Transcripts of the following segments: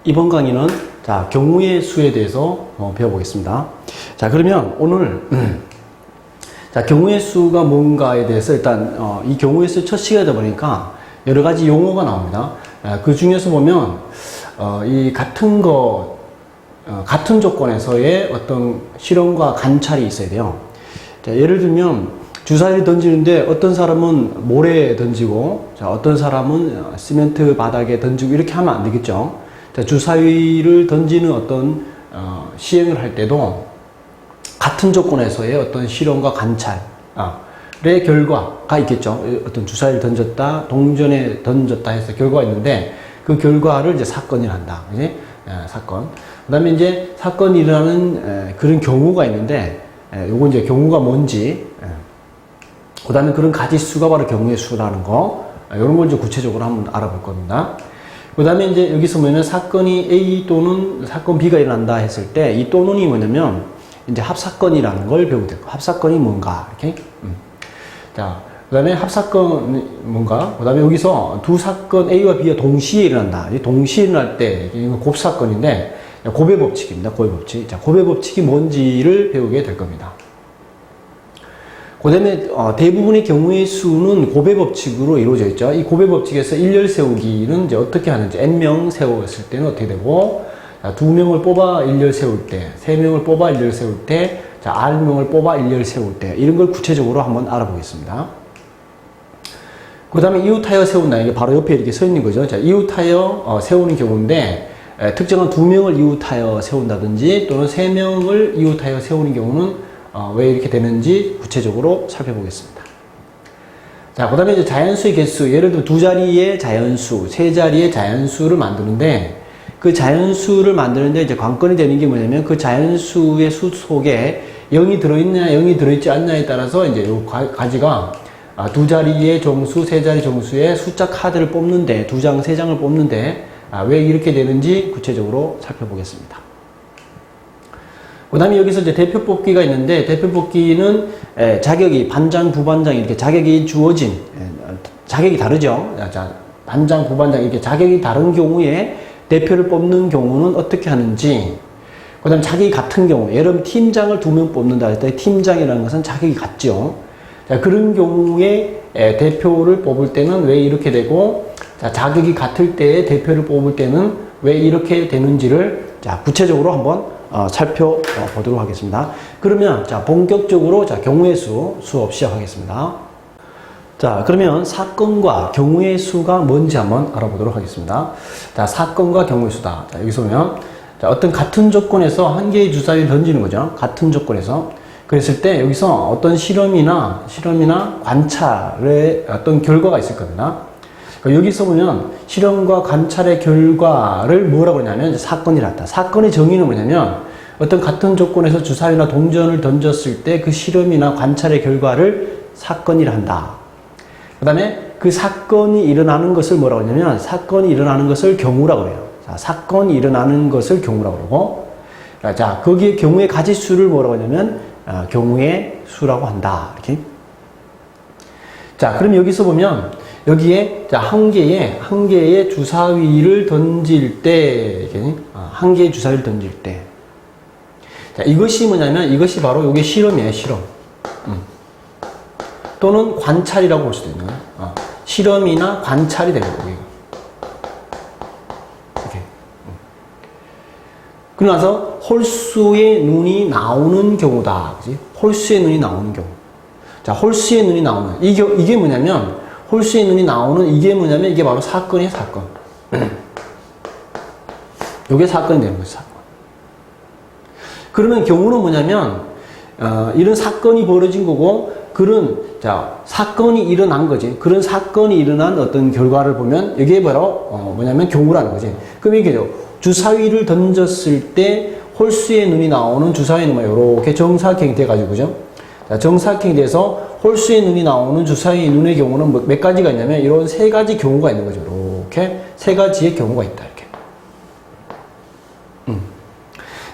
이번 강의는 경우의 수에 대해서 배워보겠습니다. 자, 그러면 오늘 경우의 수가 뭔가에 대해서 일단 이 경우의 수 첫 시간이다 보니까 여러 가지 용어가 나옵니다. 그 중에서 보면 이 같은 조건에서의 어떤 실험과 관찰이 있어야 돼요. 자, 예를 들면 주사위를 던지는데 어떤 사람은 모래에 던지고 어떤 사람은 시멘트 바닥에 던지고 이렇게 하면 안 되겠죠. 자, 주사위를 던지는 어떤 시행을 할 때도 같은 조건에서의 어떤 실험과 관찰의 결과가 있겠죠. 어떤 주사위를 던졌다, 동전에 던졌다 해서 결과가 있는데 그 결과를 이제 사건이라 한다. 그지? 사건. 그 다음에 이제 사건이 일어나는 그런 경우가 있는데 요거 이제 경우가 뭔지 그 다음에 그런 가지수가 바로 경우의 수라는 거 이런 걸 이제 구체적으로 한번 알아볼 겁니다. 그 다음에 이제 여기서 뭐냐면 사건이 A 또는 사건 B가 일어난다 했을 때 이 또는이 뭐냐면 이제 합사건이라는 걸 배우게 되고 합사건이 뭔가 이렇게 자, 그 다음에 합사건이 뭔가 그 다음에 여기서 두 사건 A와 B가 동시에 일어난다. 동시에 일어날 때 이건 곱사건인데 곱의 법칙입니다. 곱의 법칙. 자, 곱의 법칙이 뭔지를 배우게 될 겁니다. 그 다음에 대부분의 경우의 수는 곱의 법칙으로 이루어져 있죠. 이 곱의 법칙에서 일렬 세우기는 이제 어떻게 하는지 n명 세웠을 때는 어떻게 되고 자, 2명을 뽑아 일렬 세울 때 3명을 뽑아 일렬 세울 때 자, r명을 뽑아 일렬 세울 때 이런 걸 구체적으로 한번 알아보겠습니다. 그 다음에 이웃하여 세운다. 이게 바로 옆에 이렇게 서 있는 거죠. 자, 이웃하여 세우는 경우인데 특정한 2명을 이웃하여 세운다든지 또는 3명을 이웃하여 세우는 경우는 왜 이렇게 되는지 구체적으로 살펴보겠습니다. 자, 그 다음에 이제 자연수의 개수, 예를 들어 2자리의 자연수, 3자리의 자연수를 만드는데 그 자연수를 만드는데 이제 관건이 되는 게 뭐냐면 그 자연수의 수 속에 0이 들어있냐, 0이 들어있지 않냐에 따라서 이제 요 가지가 2자리의 정수, 3자리 정수의 숫자 카드를 뽑는데 2장, 3장을 뽑는데 왜 이렇게 되는지 구체적으로 살펴보겠습니다. 그 다음에 여기서 이제 대표 뽑기가 있는데, 대표 뽑기는 자격이 반장, 부반장 이렇게 자격이 주어진, 자격이 다르죠. 자, 반장, 부반장 이렇게 자격이 다른 경우에 대표를 뽑는 경우는 어떻게 하는지, 그 다음에 자격이 같은 경우, 예를 들면 팀장을 2명 뽑는다 할 때 팀장이라는 것은 자격이 같죠. 자, 그런 경우에 대표를 뽑을 때는 왜 이렇게 되고, 자, 자격이 같을 때에 대표를 뽑을 때는 왜 이렇게 되는지를 자, 구체적으로 한번 살펴보도록 하겠습니다. 그러면 자, 본격적으로 자, 경우의 수업 시작하겠습니다. 자, 그러면 사건과 경우의 수가 뭔지 한번 알아보도록 하겠습니다. 자, 사건과 경우의 수다. 자, 여기서 보면 자, 어떤 같은 조건에서 한 개의 주사위를 던지는 거죠. 같은 조건에서. 그랬을 때 여기서 어떤 실험이나 관찰의 어떤 결과가 있을 겁니다. 여기서 보면 실험과 관찰의 결과를 뭐라고 그러냐면 사건이라 한다. 사건의 정의는 뭐냐면 어떤 같은 조건에서 주사위나 동전을 던졌을 때 그 실험이나 관찰의 결과를 사건이라 한다. 그 다음에 그 사건이 일어나는 것을 뭐라고 하냐면 사건이 일어나는 것을 경우라고 해요. 자, 사건이 일어나는 것을 경우라고 그러고 자, 거기에 경우의 가지수를 뭐라고 하냐면 경우의 수라고 한다. 이렇게. 자, 그럼 여기서 보면 여기에 자, 한 개의 주사위를 던질 때 한 개의 주사위를 던질 때 자, 이것이 뭐냐면 이것이 바로 이게 실험이에요. 실험. 또는 관찰이라고 볼 수도 있는 거예요. 실험이나 관찰이 되는 거예요. 이렇게. 그러고 나서 홀수의 눈이 나오는 경우다. 그치? 홀수의 눈이 나오는 경우. 자, 홀수의 눈이 나오는 이게 뭐냐면 홀수의 눈이 나오는 이게 뭐냐면 이게 바로 사건이에요. 사건. 이게 사건이 되는 거죠. 사건. 그러면 경우는 뭐냐면 이런 사건이 벌어진 거고 자, 사건이 일어난 거지. 그런 사건이 일어난 어떤 결과를 보면 이게 바로 뭐냐면 경우라는 거지. 그럼 이게 주사위를 던졌을 때 홀수의 눈이 나오는 주사위는 이렇게 정사각형이 돼가지고 그죠? 자, 정사각형이 돼서 홀수의 눈이 나오는 주사위 눈의 경우는 몇 가지가 있냐면 이런 3가지 경우가 있는 거죠. 이렇게 3가지의 경우가 있다. 이렇게.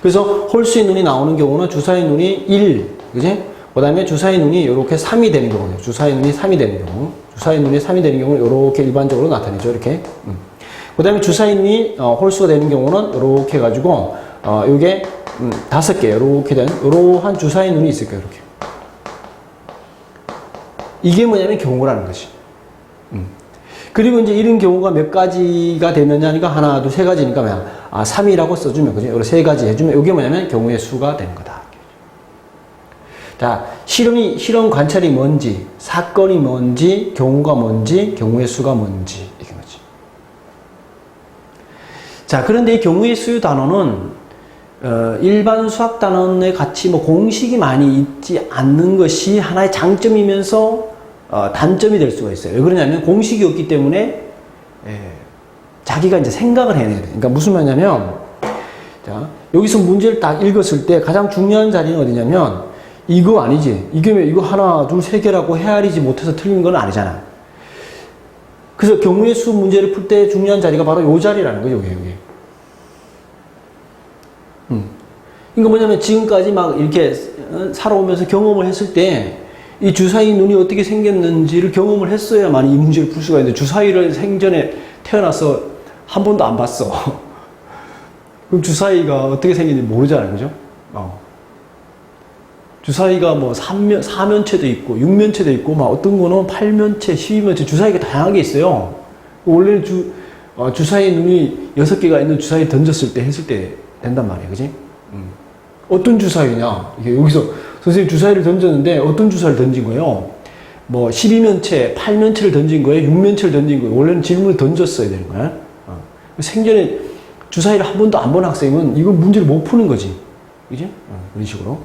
그래서 홀수의 눈이 나오는 경우는 주사위 눈이 1, 그지? 그 다음에 주사위 눈이 이렇게 3이 되는 경우네요. 주사위 눈이 3이 되는 경우. 주사위 눈이 3이 되는 경우는 이렇게 일반적으로 나타내죠. 이렇게. 그 다음에 주사위눈이 홀수가 되는 경우는 이렇게 해가지고 요게 5개 이렇게 된 이러한 주사위눈이 있을 거예요. 이렇게. 이게 뭐냐면 경우라는 것이. 그리고 이제 이런 경우가 몇 가지가 되느냐 하니까 하나, 둘, 세 가지니까 뭐야? 3이라고 써주면, 그죠? 이거 세 가지 해주면 이게 뭐냐면 경우의 수가 되는 거다. 자, 실험 관찰이 뭔지, 사건이 뭔지, 경우가 뭔지, 경우의 수가 뭔지, 이게 뭐지. 자, 그런데 이 경우의 수의 단어는 일반 수학 단원에 같이 뭐 공식이 많이 있지 않는 것이 하나의 장점이면서 단점이 될 수가 있어요. 왜 그러냐면 공식이 없기 때문에 자기가 이제 생각을 해내야 돼요. 그러니까 무슨 말이냐면, 자, 여기서 문제를 딱 읽었을 때 가장 중요한 자리는 어디냐면, 이거 아니지. 이거 하나, 둘, 세 개라고 헤아리지 못해서 틀린 건 아니잖아. 그래서 경우의 수 문제를 풀 때 중요한 자리가 바로 요 자리라는 거죠, 여기. 이거 뭐냐면 지금까지 막 이렇게 살아오면서 경험을 했을 때 이 주사위 눈이 어떻게 생겼는지를 경험을 했어야만 이 문제를 풀 수가 있는데 주사위를 생전에 태어나서 한 번도 안 봤어. 그럼 주사위가 어떻게 생겼는지 모르잖아요. 그죠? 주사위가 뭐 4면체도 있고 6면체도 있고 막 어떤 거는 8면체, 12면체 주사위가 다양하게 있어요. 원래는 주사위 눈이 6개가 있는 주사위 던졌을 때 했을 때 된단 말이에요. 그지? 어떤 주사위냐? 이게 여기서 선생님 주사위를 던졌는데 어떤 주사위를 던진 거예요? 뭐 12면체, 8면체를 던진 거예요? 6면체를 던진 거예요? 원래는 질문을 던졌어야 되는 거야. 생전에 주사위를 한 번도 안 본 학생은 이거 문제를 못 푸는 거지. 그지? 이런 식으로.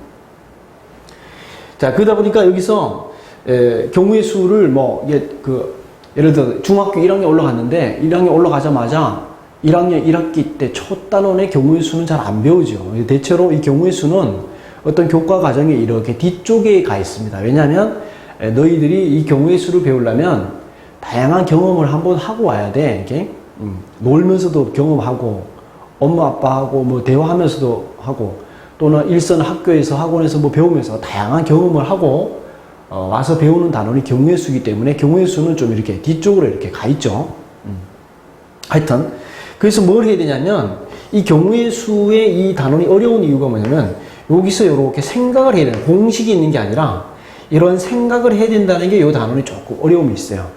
자, 그러다 보니까 여기서 경우의 수를 뭐 예를 들어 중학교 1학년 올라갔는데 1학년 올라가자마자 1학년 1학기 때 초 단원의 경우의 수는 잘 안 배우죠. 대체로 이 경우의 수는 어떤 교과 과정에 이렇게 뒤쪽에 가 있습니다. 왜냐하면 너희들이 이 경우의 수를 배우려면 다양한 경험을 한번 하고 와야 돼. 이렇게 놀면서도 경험하고 엄마 아빠하고 뭐 대화하면서도 하고 또는 일선 학교에서 학원에서 뭐 배우면서 다양한 경험을 하고 와서 배우는 단원이 경우의 수이기 때문에 경우의 수는 좀 이렇게 뒤쪽으로 이렇게 가 있죠. 하여튼 그래서 뭘 해야 되냐면 이 경우의 수의 이 단원이 어려운 이유가 뭐냐면 여기서 이렇게 생각을 해야 되는 공식이 있는 게 아니라 이런 생각을 해야 된다는 게 이 단원이 조금 어려움이 있어요.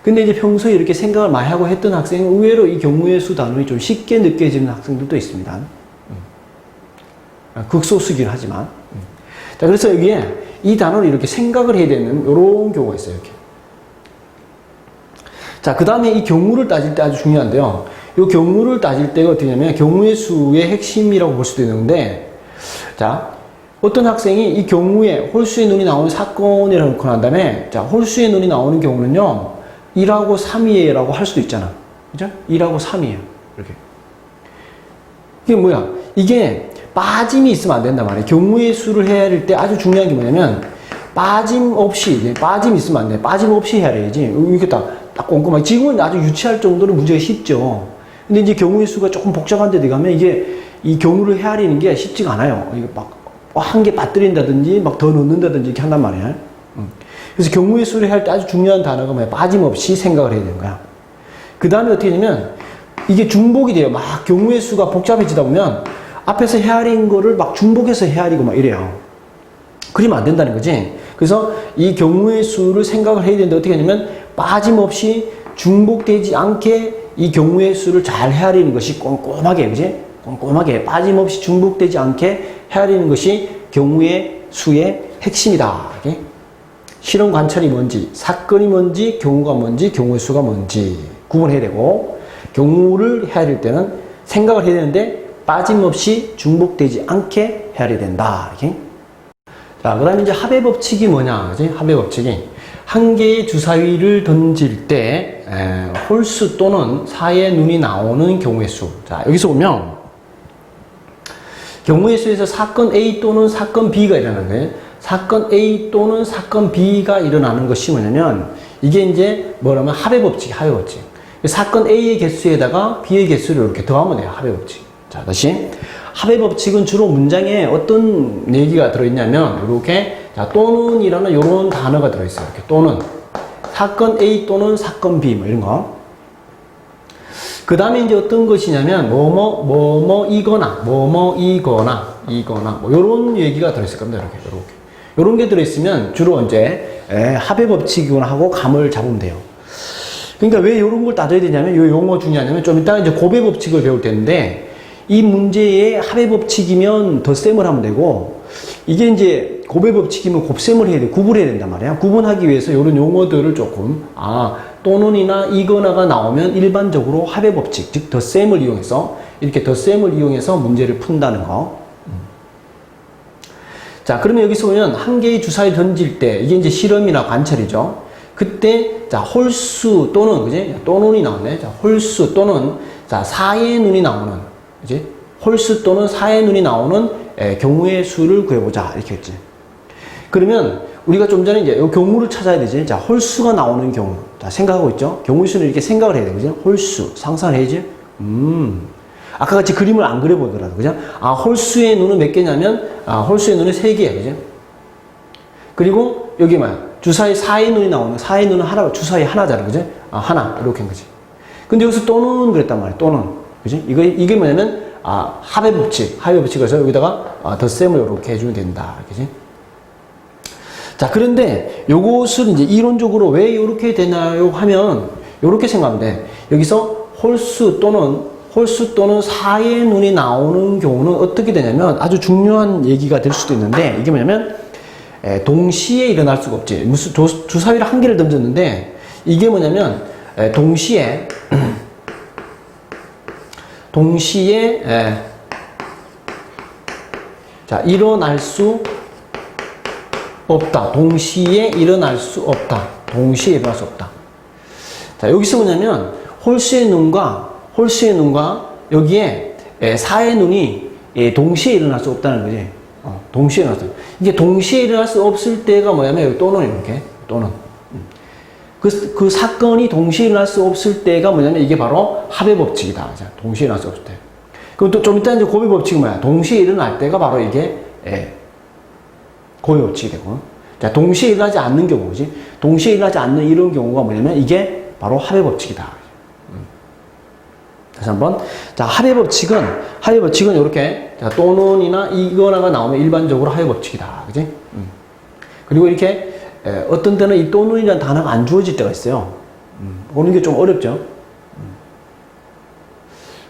근데 이제 평소에 이렇게 생각을 많이 하고 했던 학생은 의외로 이 경우의 수 단원이 좀 쉽게 느껴지는 학생들도 있습니다. 극소수긴 하지만. 자, 그래서 여기에 이 단어를 이렇게 생각을 해야 되는 이런 경우가 있어요. 이렇게. 자, 그 다음에 이 경우를 따질 때 아주 중요한데요. 이 경우를 따질 때가 어떻게 냐면 경우의 수의 핵심이라고 볼 수도 있는데, 자, 어떤 학생이 이 경우에 홀수의 눈이 나오는 사건이라고 놓고 난 다음에, 자, 홀수의 눈이 나오는 경우는요, 1하고 3이에요라고 할 수도 있잖아. 그죠? 1하고 3이에요. 이렇게. 이게 뭐야? 이게 빠짐이 있으면 안 된단 말이에요. 경우의 수를 헤아릴 때 아주 중요한 게 뭐냐면, 빠짐이 있으면 안 돼. 빠짐없이 헤아려야지. 이렇게 딱 꼼꼼하게. 지금은 아주 유치할 정도로 문제가 쉽죠. 근데 이제 경우의 수가 조금 복잡한 데 들어가면 이게 이 경우를 헤아리는 게 쉽지가 않아요. 이게 막 한 개 빠뜨린다든지 막 더 넣는다든지 이렇게 한단 말이에요. 그래서 경우의 수를 할 때 아주 중요한 단어가 뭐야? 빠짐없이 생각을 해야 되는 거야. 그 다음에 어떻게 되냐면 이게 중복이 돼요. 막 경우의 수가 복잡해지다 보면 앞에서 헤아린 거를 막 중복해서 헤아리고 막 이래요. 그러면 안 된다는 거지. 그래서 이 경우의 수를 생각을 해야 되는데 어떻게 하냐면 빠짐없이 중복되지 않게 이 경우의 수를 잘 헤아리는 것이 꼼꼼하게, 그지? 꼼꼼하게 빠짐없이 중복되지 않게 헤아리는 것이 경우의 수의 핵심이다. 이렇게. 실험 관찰이 뭔지, 사건이 뭔지, 경우가 뭔지, 경우의 수가 뭔지 구분해야 되고, 경우를 헤아릴 때는 생각을 해야 되는데 빠짐없이 중복되지 않게 헤아려야 된다. 이렇게. 자, 그 다음에 이제 합의 법칙이 뭐냐, 그지? 합의 법칙이 한 개의 주사위를 던질 때 홀수 또는 사의 눈이 나오는 경우의 수. 자, 여기서 보면 경우의 수에서 사건 A 또는 사건 B가 일어나는 거예요. 사건 A 또는 사건 B가 일어나는 것이 뭐냐면 이게 이제 뭐라면 합의 법칙, 합의 법칙. 사건 A의 개수에다가 B의 개수를 이렇게 더하면 돼요. 합의 법칙. 자, 다시. 합의 법칙은 주로 문장에 어떤 얘기가 들어있냐면 이렇게 자, 또는이라는 이런 단어가 들어있어요. 이렇게 또는 사건 A 또는 사건 B 뭐 이런 거. 그 다음에 이제 어떤 것이냐면, 뭐뭐이거나, 뭐, 요런 얘기가 들어있을 겁니다. 이렇게. 요런 게 들어있으면 주로 이제, 합의법칙이구나 하고 감을 잡으면 돼요. 그러니까 왜 요런 걸 따져야 되냐면, 요 용어 중요하냐면, 좀 이따 이제 고배법칙을 배울 텐데, 이 문제의 합의법칙이면 덧셈을 하면 되고, 이게 이제 고배법칙이면 곱셈을 해야 돼. 구분해야 된단 말이야. 구분하기 위해서 이런 용어들을 조금, 또는이나 이거나가 나오면 일반적으로 합의법칙, 즉 덧셈을 이용해서, 이렇게 덧셈을 이용해서 문제를 푼다는 거. 자, 그러면 여기서 보면 한 개의 주사위를 던질 때, 이게 이제 실험이나 관찰이죠. 그때, 자, 홀수 또는, 그지? 또는이 나오네. 자, 홀수 또는, 자, 사의 눈이 나오는, 그지? 홀수 또는 사의 눈이 나오는 경우의 수를 구해보자. 이렇게 했지. 그러면 우리가 좀 전에 이제 이 경우를 찾아야 되지. 자, 홀수가 나오는 경우. 자, 생각하고 있죠? 경우의 수는 이렇게 생각을 해야 돼. 그죠? 홀수. 상상을 해야지. 아까 같이 그림을 안 그려보더라도. 그죠? 홀수의 눈은 몇 개냐면, 홀수의 눈은 3개야. 그죠? 그리고 여기 뭐야? 주사위 4의 눈이 나오는, 4의 눈은 하나, 주사위 하나잖아. 그죠? 하나. 이렇게 한 거지. 근데 여기서 또는 그랬단 말이야. 또는. 그지? 이게 뭐냐면, 합의법칙. 합의법칙에서 여기다가 덧셈을 이렇게 해주면 된다. 그지? 자, 그런데 요것을 이제 이론적으로 왜 이렇게 되나요? 하면, 요렇게 생각하면 돼. 여기서 홀수 또는 사의 눈이 나오는 경우는 어떻게 되냐면 아주 중요한 얘기가 될 수도 있는데, 이게 뭐냐면, 동시에 일어날 수가 없지. 무슨 주사위를 한 개를 던졌는데, 이게 뭐냐면, 동시에 자, 일어날 수 없다. 동시에 일어날 수 없다. 자, 여기서 뭐냐면, 홀수의 눈과 여기에 사의 눈이 동시에 일어날 수 없다는 거지. 동시에 일어날 수 없다. 이게 동시에 일어날 수 없을 때가 뭐냐면, 여기 또는 이렇게, 또는. 그 사건이 동시에 일어날 수 없을 때가 뭐냐면, 이게 바로 합의법칙이다. 자, 동시에 일어날 수 없을 때. 그럼 또 좀 이따 이제 고배법칙은 뭐야? 동시에 일어날 때가 바로 이게, 고배법칙이 되고. 자, 동시에 일어나지 않는 경우지. 동시에 일어나지 않는 이런 경우가 뭐냐면, 이게 바로 합의법칙이다. 다시 한번. 자, 합의법칙은 이렇게, 자, 또는이나 이거나가 나오면 일반적으로 합의법칙이다. 그지? 그리고 이렇게, 어떤 때는 이 또는이라는 단어가 안 주어질 때가 있어요. 오는 게 좀 어렵죠?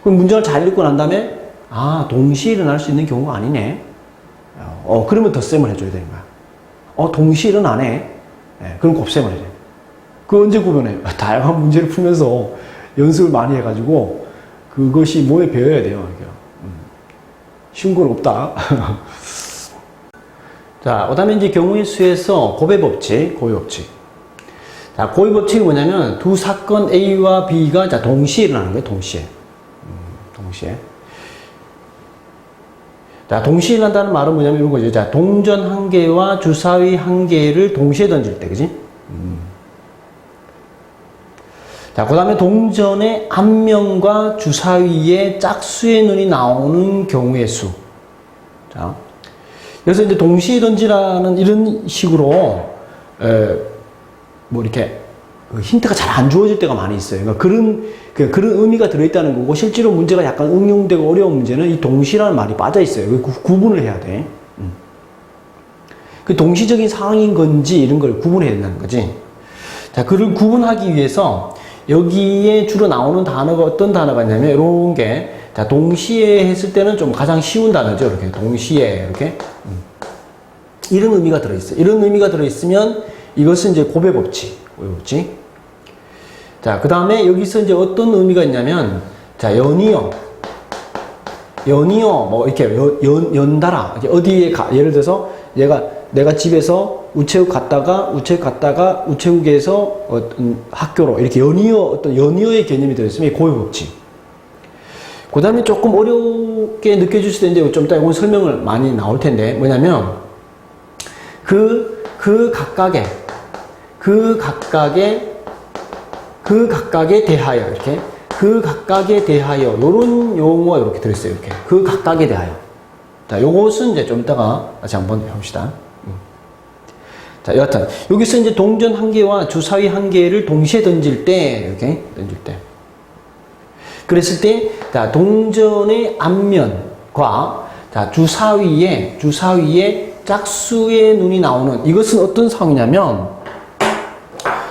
그럼 문장을 잘 읽고 난 다음에, 동시에 일어날 수 있는 경우가 아니네. 그러면 덧셈을 해줘야 되는 거야. 동시에 일어나네. 그럼 곱셈을 해줘야 돼. 그 언제 구분해? 다양한 문제를 풀면서 연습을 많이 해가지고, 그것이 몸에 배워야 돼요. 쉬운 건 없다. 자, 그 다음에 이제 경우의 수에서 고배법칙. 자, 고배법칙이 뭐냐면, 두 사건 A와 B가 자, 동시에 일어나는 거예요, 동시에. 자, 동시에 일어난다는 말은 뭐냐면 이런 거죠. 자, 동전 한 개와 주사위 한 개를 동시에 던질 때, 그지? 자, 그 다음에 동전의 앞면과 주사위의 짝수의 눈이 나오는 경우의 수. 자, 그래서 이제 동시에 던지라는 이런 식으로, 뭐 이렇게 힌트가 잘 안 주어질 때가 많이 있어요. 그러니까 그런 의미가 들어있다는 거고, 실제로 문제가 약간 응용되고 어려운 문제는 이 동시라는 말이 빠져 있어요. 구분을 해야 돼. 그 동시적인 상황인 건지 이런 걸 구분해야 된다는 거지. 자, 그를 구분하기 위해서 여기에 주로 나오는 단어가 어떤 단어가 있냐면 이런 게, 자, 동시에 했을 때는 좀 가장 쉬운 단어죠. 이렇게 동시에 이렇게 이런 의미가 들어있어요. 이런 의미가 들어있으면 이것은 이제 고배법칙. 자, 그 다음에 여기서 이제 어떤 의미가 있냐면, 자, 연이어, 뭐 이렇게 연달아. 어디에 예를 들어서 내가 집에서 우체국 갔다가 우체국에서 학교로 이렇게 어떤 연이어의 개념이 들어있으면 고배법칙. 그 다음에 조금 어렵게 느껴질 수도 있는데 좀 이따 이건 설명을 많이 나올 텐데, 뭐냐면 그 각각에 대하여 이렇게 그 각각에 대하여 요런 용어가 이렇게 들어있어요. 이렇게 그 각각에 대하여. 자, 요것은 이제 좀 이따가 다시 한번 해봅시다. 자, 여하튼 여기서 이제 동전 한 개와 주사위 한 개를 동시에 던질 때, 이렇게 던질 때. 그랬을 때, 자, 동전의 앞면과 자, 주사위에 짝수의 눈이 나오는 이것은 어떤 상황이냐면,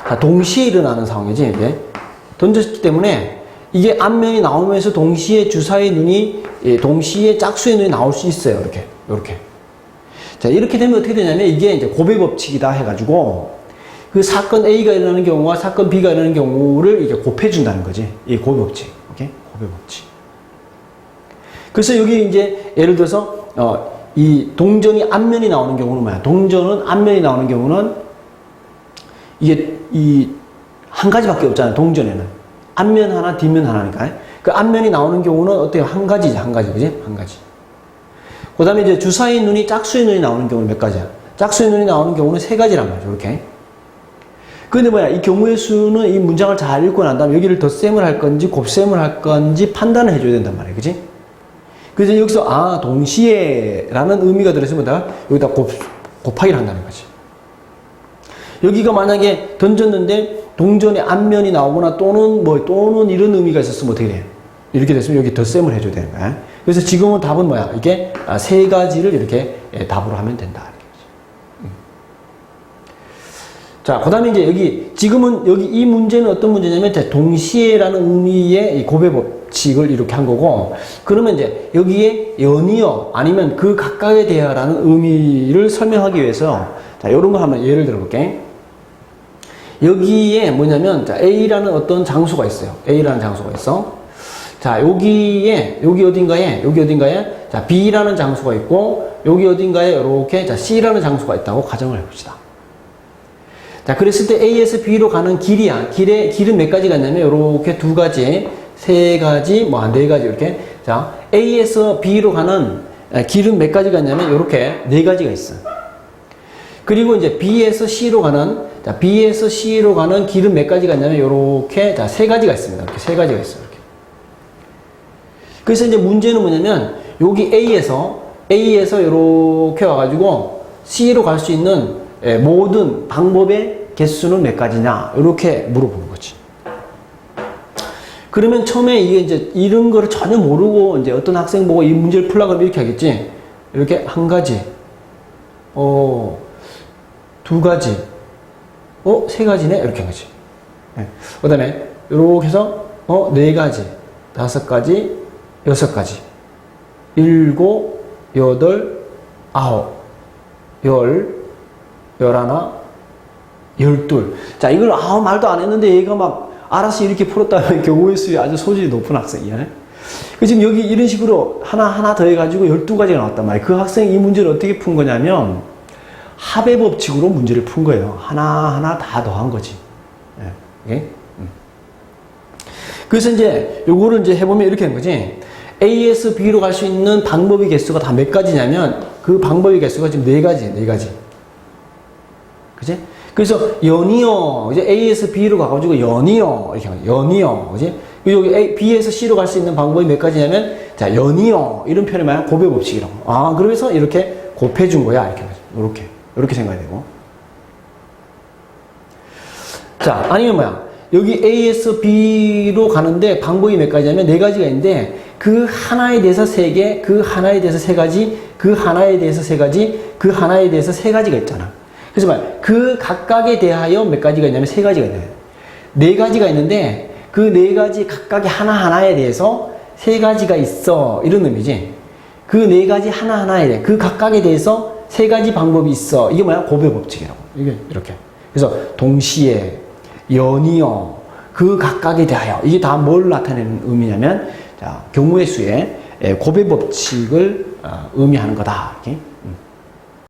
자, 동시에 일어나는 상황이지, 이게. 던졌기 때문에 이게 앞면이 나오면서 동시에 주사위의 눈이, 동시에 짝수의 눈이 나올 수 있어요. 이렇게. 자, 이렇게 되면 어떻게 되냐면 이게 이제 고배 법칙이다 해가지고 그 사건 A가 일어나는 경우와 사건 B가 일어나는 경우를 이제 곱해준다는 거지. 이 고배 법칙. 오케이? 고배 법칙. 그래서 여기 이제 예를 들어서, 이 동전이 앞면이 나오는 경우는 뭐야? 동전은 앞면이 나오는 경우는 이게 한 가지밖에 없잖아요. 동전에는. 앞면 하나, 뒷면 하나니까. 그 앞면이 나오는 경우는 어때요? 한 가지지, 그지? 한 가지. 그 다음에 이제 주사위의 눈이 짝수의 눈이 나오는 경우는 몇 가지야? 짝수의 눈이 나오는 경우는 세 가지란 말이죠. 이렇게. 근데 뭐야? 이 경우의 수는 이 문장을 잘 읽고 난 다음에 여기를 덧셈을 할 건지 곱셈을 할 건지 판단을 해줘야 된단 말이에요. 그지? 그래서 여기서, 동시에 라는 의미가 들어있으면 내가 여기다 곱하기를 한다는 거지. 여기가 만약에 던졌는데 동전의 앞면이 나오거나 또는 이런 의미가 있었으면 어떻게 돼요? 이렇게 됐으면 여기 덧셈을 해줘야 되는 거야. 그래서 지금은 답은 뭐야? 이게 세 가지를 이렇게 답으로 하면 된다. 자, 그 다음에 이제 지금은 이 문제는 어떤 문제냐면, 동시에라는 의미의 이 고배 법칙을 이렇게 한 거고, 그러면 이제 여기에 연이어, 아니면 그 각각에 대하라는 의미를 설명하기 위해서, 자, 요런 거 한번 예를 들어 볼게. 여기에 뭐냐면, 자, A라는 어떤 장소가 있어요. A라는 장소가 있어. 자, 여기 어딘가에, 자, B라는 장소가 있고, 여기 어딘가에 이렇게, 자, C라는 장소가 있다고 가정을 해봅시다. 자, 그랬을 때 A에서 B로 가는 길이야. 길은 몇 가지가 있냐면, 요렇게 두 가지, 세 가지, 네 가지, 이렇게. 자, A에서 B로 가는 길은 몇 가지가 있냐면, 요렇게 네 가지가 있어. 그리고 이제 B에서 C로 가는 길은 몇 가지가 있냐면, 요렇게, 자, 세 가지가 있습니다. 이렇게 세 가지가 있어요. 이렇게. 그래서 이제 문제는 뭐냐면, 여기 A에서 요렇게 와가지고, C로 갈 수 있는 모든 방법의 개수는 몇 가지냐 이렇게 물어보는 거지. 그러면 처음에 이게 이런 거를 전혀 모르고 이제 어떤 학생 보고 이 문제를 풀려고 하면 이렇게 하겠지. 이렇게 한 가지, 두 가지, 세 가지네 이렇게 한 거지. 그 다음에 이렇게 해서 네 가지, 다섯 가지, 여섯 가지, 일곱, 여덟, 아홉, 열하나, 열둘. 자, 이걸 말도 안 했는데 얘가 막 알아서 이렇게 풀었다면 경우의 수에 아주 소질이 높은 학생이야. 지금 여기 이런 식으로 하나 더 해가지고 12가지가 나왔단 말이야. 그 학생이 이 문제를 어떻게 푼 거냐면 합의 법칙으로 문제를 푼 거예요. 하나하나 다 더한 거지. 예? 그래서 이제 요거를 이제 해보면 이렇게 하는 거지. A에서 B로 갈 수 있는 방법의 개수가 다 몇 가지냐면 그 방법의 개수가 지금 네 가지. 그지? 그래서 연이어, 이제 A에서 B로 가가지고 연이어, 이렇게 하면 연이어, 그지? 여기 B에서 C로 갈 수 있는 방법이 몇 가지냐면, 자, 연이어, 이런 표현이 뭐야? 고배 법칙이라고. 그래서 이렇게 곱해준 거야. 이렇게 생각이 되고. 자, 아니면 뭐야? 여기 A에서 B로 가는데 방법이 몇 가지냐면 네 가지가 있는데, 그 하나에 대해서 세 개, 그 하나에 대해서 세 가지, 그 하나에 대해서 세 가지, 그 하나에 대해서 세 가지가 있잖아. 그래서 그 각각에 대하여 몇 가지가 있냐면 세 가지가 있네. 네 가지가 있는데 그 네 가지 각각의 하나하나에 대해서 세 가지가 있어. 이런 의미지. 그 네 가지 하나하나에 대해 그 각각에 대해서 세 가지 방법이 있어. 이게 뭐야? 고배 법칙이라고. 이게 이렇게. 그래서 동시에, 연이어, 그 각각에 대하여. 이게 다 뭘 나타내는 의미냐면, 자, 경우의 수의 고배 법칙을 의미하는 거다. 이렇게.